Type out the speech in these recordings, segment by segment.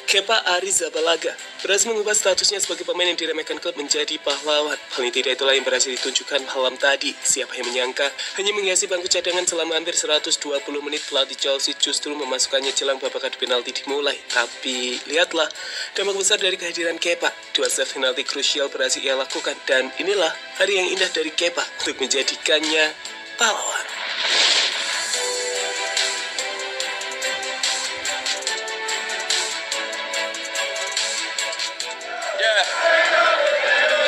Kepa Arrizabalaga berhasil mengubah statusnya sebagai pemain yang diremehkan klub menjadi pahlawan. Paling tidak itulah yang berhasil ditunjukkan malam tadi. Siapa yang menyangka hanya menghiasi bangku cadangan selama hampir 120 menit pelatih Chelsea justru memasukkannya jelang babak adu penalti dimulai. Tapi lihatlah, dampak besar dari kehadiran Kepa. 2 save penalti krusial berhasil ia lakukan, dan inilah hari yang indah dari Kepa untuk menjadikannya pahlawan.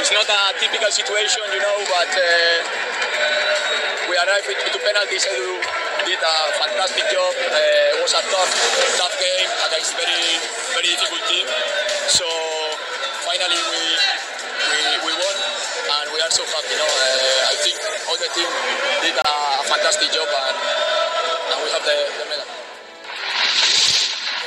It's not a typical situation, but we arrived into penalties. Edu did a fantastic job. It was a tough game against very difficult team. So finally we won, and we are so happy. I think all the team did a fantastic job, and we have the medal.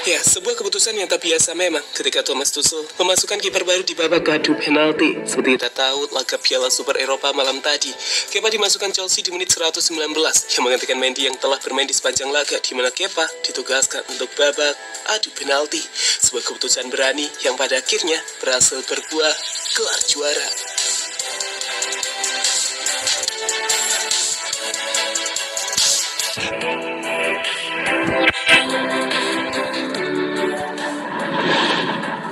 Ya, sebuah keputusan yang tak biasa memang ketika Thomas Tuchel memasukkan kiper baru di babak adu penalti. Seperti kita tahu, laga Piala Super Eropa malam tadi, Kepa dimasukkan Chelsea di menit 119 yang menggantikan Mendy yang telah bermain di sepanjang laga, di mana Kepa ditugaskan untuk babak adu penalti. Sebuah keputusan berani yang pada akhirnya berhasil berbuah gelar juara.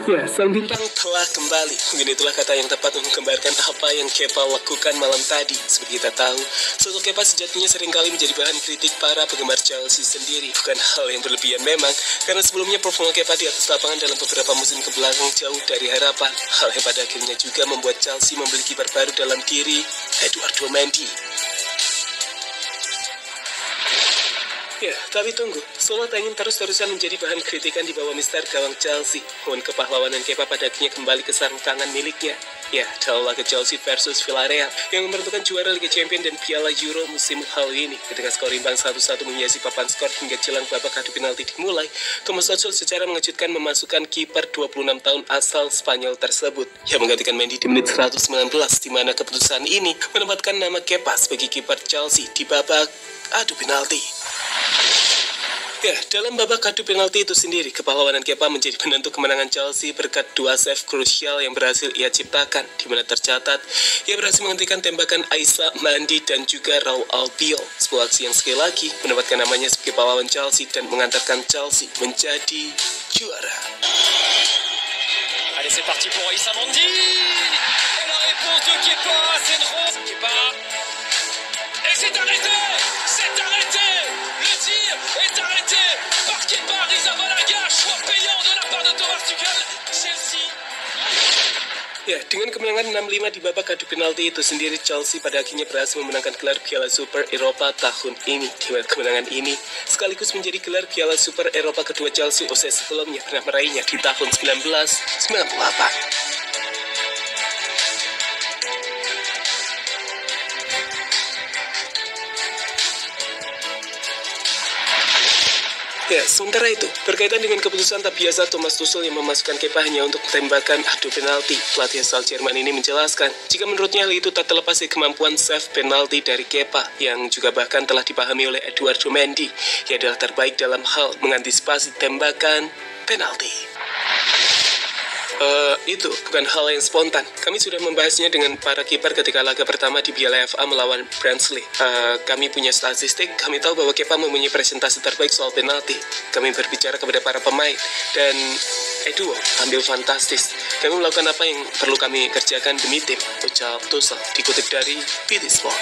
Ya, sang bintang telah kembali. Mungkin itulah kata yang tepat untuk menggambarkan apa yang Kepa lakukan malam tadi. Seperti kita tahu, sosok Kepa sejatinya seringkali menjadi bahan kritik para penggemar Chelsea sendiri. Bukan hal yang berlebihan memang, karena sebelumnya performa Kepa di atas lapangan dalam beberapa musim kebelakang jauh dari harapan. Hal yang pada akhirnya juga membuat Chelsea membeli kiper baru dalam diri Eduardo Mendy. Ya, tapi tunggu. Solo tak ingin terus-terusan menjadi bahan kritikan di bawah mister gawang Chelsea. Mohon kepahlawanan Kepa pada akhirnya kembali ke sarung tangan miliknya. Ya, dalam laga Chelsea versus Villarreal yang menentukan juara Liga Champions dan Piala Euro musim lalu ini. Ketika skor imbang 1-1 menghiasi papan skor hingga jelang babak adu penalti dimulai, Thomas Tuchel secara mengejutkan memasukkan kiper 26 tahun asal Spanyol tersebut yang menggantikan Mendy di menit 119, di mana keputusan ini menempatkan nama Kepa sebagai kiper Chelsea di babak adu penalti. Ya, dalam babak adu penalti itu sendiri, kepahlawanan Kepa menjadi penentu kemenangan Chelsea berkat 2 save krusial yang berhasil ia ciptakan, di mana tercatat ia berhasil menghentikan tembakan Aissa, Mendy, dan juga Raul Albiol. Sebuah aksi yang sekali lagi mendapatkan namanya sebagai pahlawan Chelsea dan mengantarkan Chelsea menjadi juara. Allez, c'est parti pour Aissa, Mendy. Et la réponse de Kepa, c'est drôle. Kepa. Et c'est arrêté. C'est arrêté. Le tir est arrêté par Kepa Arrizabalaga. Choix payant de la part de Thomas Tuchel. Chelsea. Ya, dengan kemenangan 6-5 di babak adu penalti itu sendiri, Chelsea pada akhirnya berhasil memenangkan gelar Piala Super Eropa tahun ini. Di mana kemenangan ini sekaligus menjadi gelar Piala Super Eropa kedua Chelsea usai sebelumnya pernah meraihnya di tahun 1998. Ya, sementara itu, berkaitan dengan keputusan tak biasa Thomas Tuchel yang memasukkan Kepa hanya untuk tembakan adu penalti, pelatih asal Jerman ini menjelaskan jika menurutnya hal itu tak terlepas dari kemampuan save penalti dari Kepa yang juga bahkan telah dipahami oleh Eduardo Mendy. Ia adalah terbaik dalam hal mengantisipasi tembakan penalti. Itu bukan hal yang spontan. Kami sudah membahasnya dengan para kiper ketika laga pertama di Piala FA melawan Barnsley. Kami punya statistik, kami tahu bahwa Kepa mempunyai presentasi terbaik soal penalti. Kami berbicara kepada para pemain, dan Edu tampil fantastis. Kami melakukan apa yang perlu kami kerjakan demi tim, ucap Tuchel, dikutip dari BT Sport.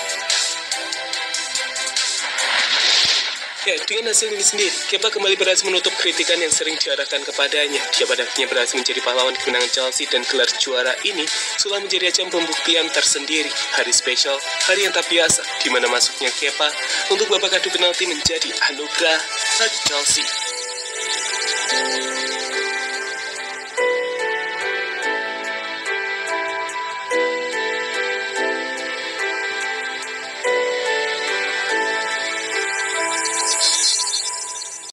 Ya, dengan hasil ini sendiri, Kepa kembali berhasil menutup kritikan yang sering diarahkan kepadanya. Dia pada akhirnya berhasil menjadi pahlawan kemenangan Chelsea, dan gelar juara ini sudah menjadi ajang pembuktian tersendiri. Hari spesial, hari yang tak biasa, di mana masuknya Kepa untuk babak adu penalti menjadi anugerah bagi Chelsea.